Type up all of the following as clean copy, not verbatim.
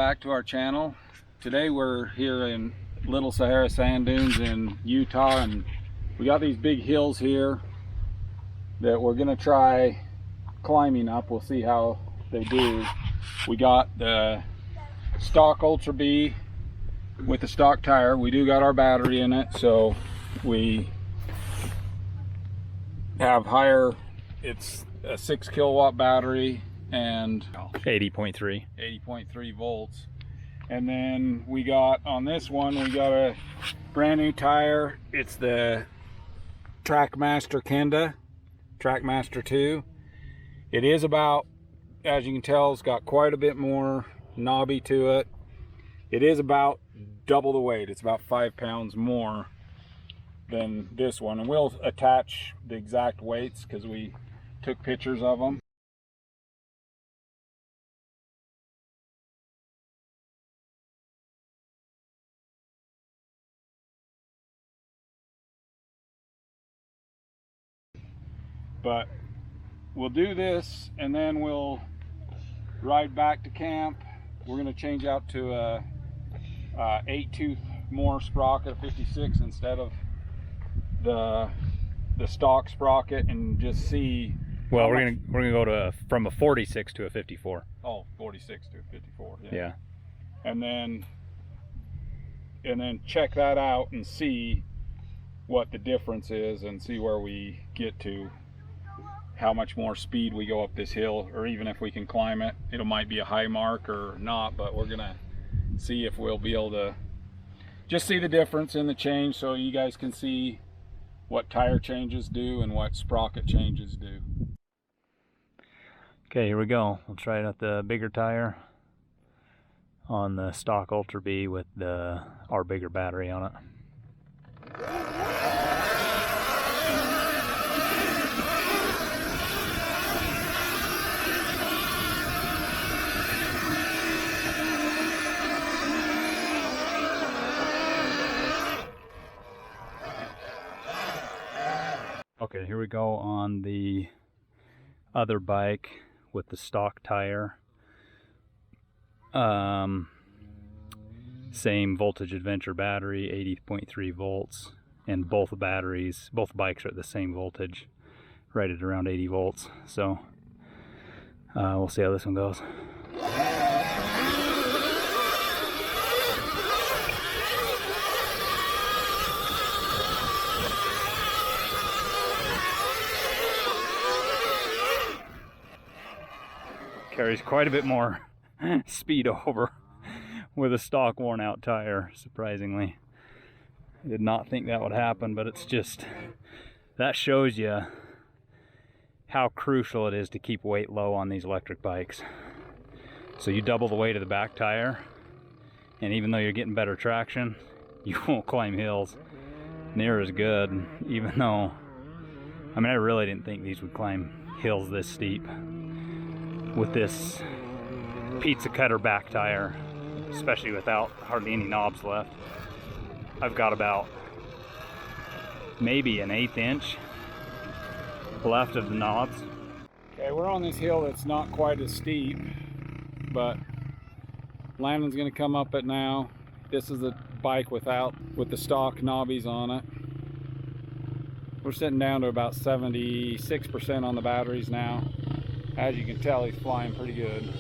back to our channel. Today we're here in Little Sahara Sand Dunes in Utah, and we got these big hills here that we're gonna try climbing up. We'll see how they do. We got the stock Ultra B with the stock tire. We do got our battery in it, so we have higher, it's a 6 kilowatt battery and 80.3 volts. And then we got on this one, we got a brand new tire. It's the Trackmaster Kenda, Trackmaster 2. It is about, as you can tell, it's got quite a bit more knobby to it. It is about double the weight. It's about 5 pounds more than this one, and we'll attach the exact weights because we took pictures of them. But we'll do this and then we'll ride back to camp. We're going to change out to a 8-tooth more sprocket, 56 instead of the stock sprocket, and just see. Well, we're gonna go to from a 46 to a 54. Oh, 46 to a 54. Yeah. And then check that out and see what the difference is, and see where we get to, how much more speed we go up this hill, or even if we can climb it. It might be a high mark or not, but we're gonna see if we'll be able to just see the difference in the change, so you guys can see what tire changes do and what sprocket changes do. Okay, here we go. We'll try it at the bigger tire on the stock Ultra B with our bigger battery on it. Okay, here we go on the other bike with the stock tire. Same voltage adventure battery, 80.3 volts, and both bikes are at the same voltage, right at around 80 volts. So we'll see how this one goes. Carries quite a bit more speed over with a stock worn out tire, surprisingly. I did not think that would happen, but it's just, that shows you how crucial it is to keep weight low on these electric bikes. So you double the weight of the back tire, and even though you're getting better traction, you won't climb hills near as good, even though, I mean, I really didn't think these would climb hills this steep with this pizza cutter back tire, especially without hardly any knobs left. I've got about maybe an 1/8 inch left of the knobs. Okay, we're on this hill that's not quite as steep, but Landon's gonna come up it now. This is a bike with the stock knobbies on it. We're sitting down to about 76% on the batteries now. As you can tell, he's flying pretty good.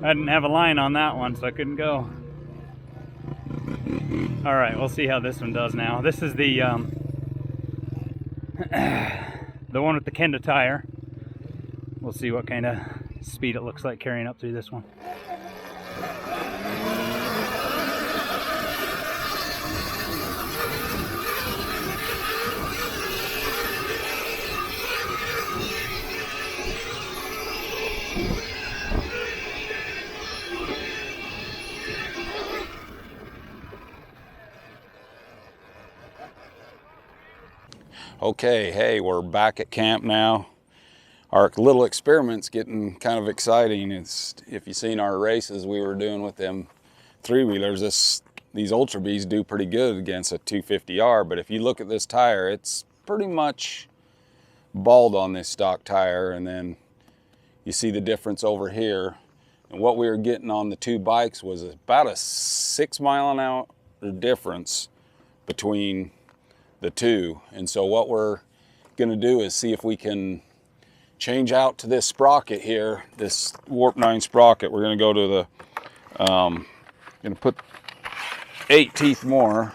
I didn't have a line on that one, so I couldn't go. All right, we'll see how this one does now. This is the one with the Kenda tire. We'll see what kind of speed it looks like carrying up through this one. Okay, hey, we're back at camp now. Our little experiment's getting kind of exciting. It's, if you've seen our races we were doing with them three-wheelers, these Ultra Bs do pretty good against a 250R, but if you look at this tire, it's pretty much bald on this stock tire, and then you see the difference over here. And what we were getting on the two bikes was about a 6 mile an hour difference between the two. And so what we're gonna do is see if we can change out to this sprocket here, this Warp 9 sprocket. We're gonna go to the, gonna put 8 teeth more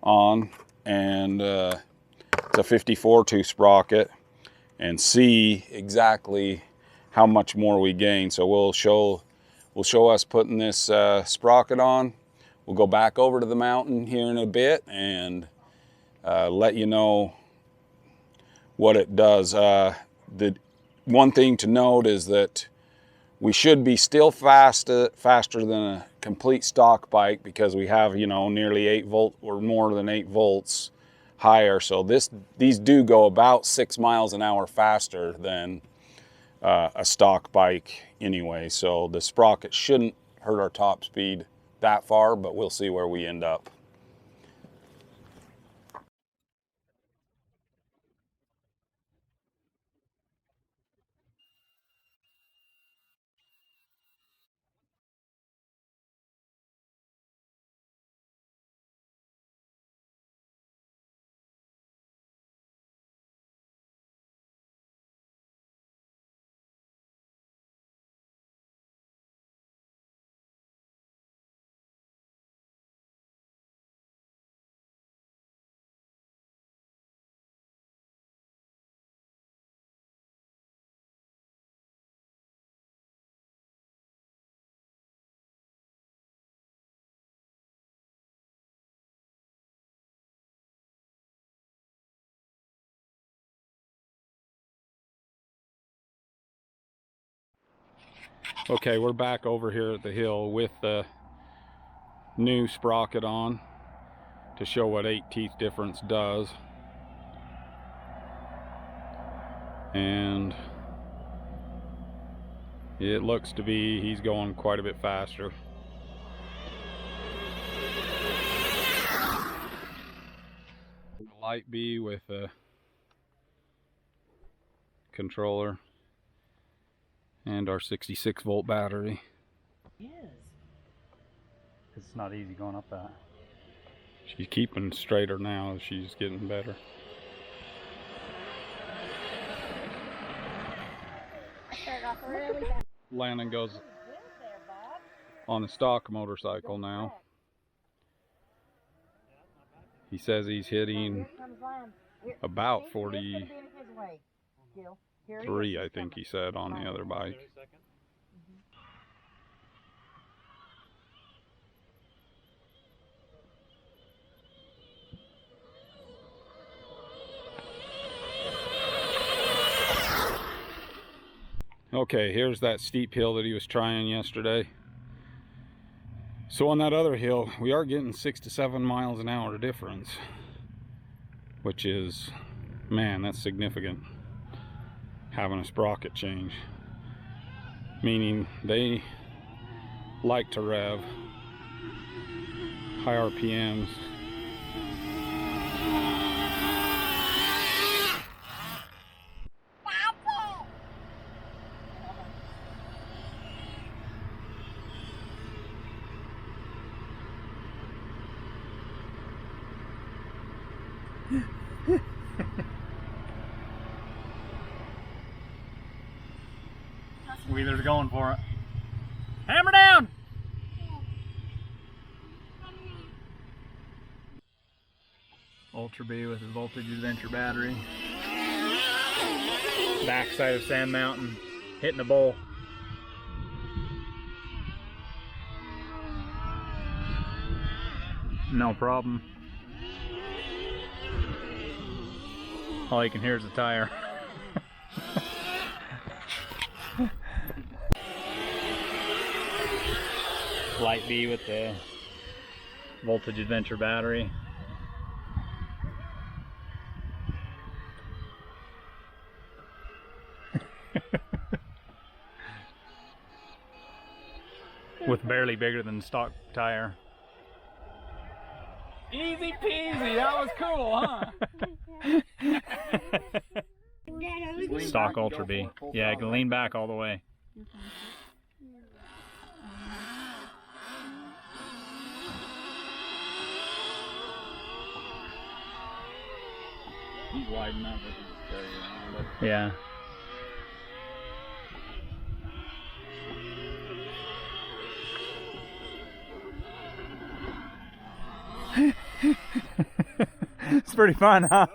on, and it's a 54 tooth sprocket, and see exactly how much more we gain. So we'll show us putting this sprocket on. We'll go back over to the mountain here in a bit and let you know what it does. The one thing to note is that we should be still faster than a complete stock bike, because we have, you know, nearly 8 volt or more than 8 volts higher. So these do go about 6 miles an hour faster than a stock bike anyway. So the sprocket shouldn't hurt our top speed that far, but we'll see where we end up. Okay, we're back over here at the hill with the new sprocket on to show what 8 teeth difference does. And it looks to be he's going quite a bit faster. Light B with a controller and our 66 volt battery. Yes. It's not easy going up that. She's keeping straighter now. She's getting better. Landon goes on a stock motorcycle now. He says he's hitting about 43, I think he said, on the other bike. Okay, here's that steep hill that he was trying yesterday. So on that other hill, we are getting 6 to 7 miles an hour difference, which is, man, that's significant. Having a sprocket change, meaning they like to rev high RPMs. Wheeler's going for it. Hammer down! Ultra B with his voltage adventure battery. Backside of Sand Mountain, hitting a bowl. No problem. All you can hear is the tire. Light B with the voltage adventure battery. with barely bigger than stock tire. Easy peasy, that was cool, huh? Stock Ultra B. Yeah, you can lean back all the way. He's wide enough to just carry around. Yeah. It's pretty fun, huh?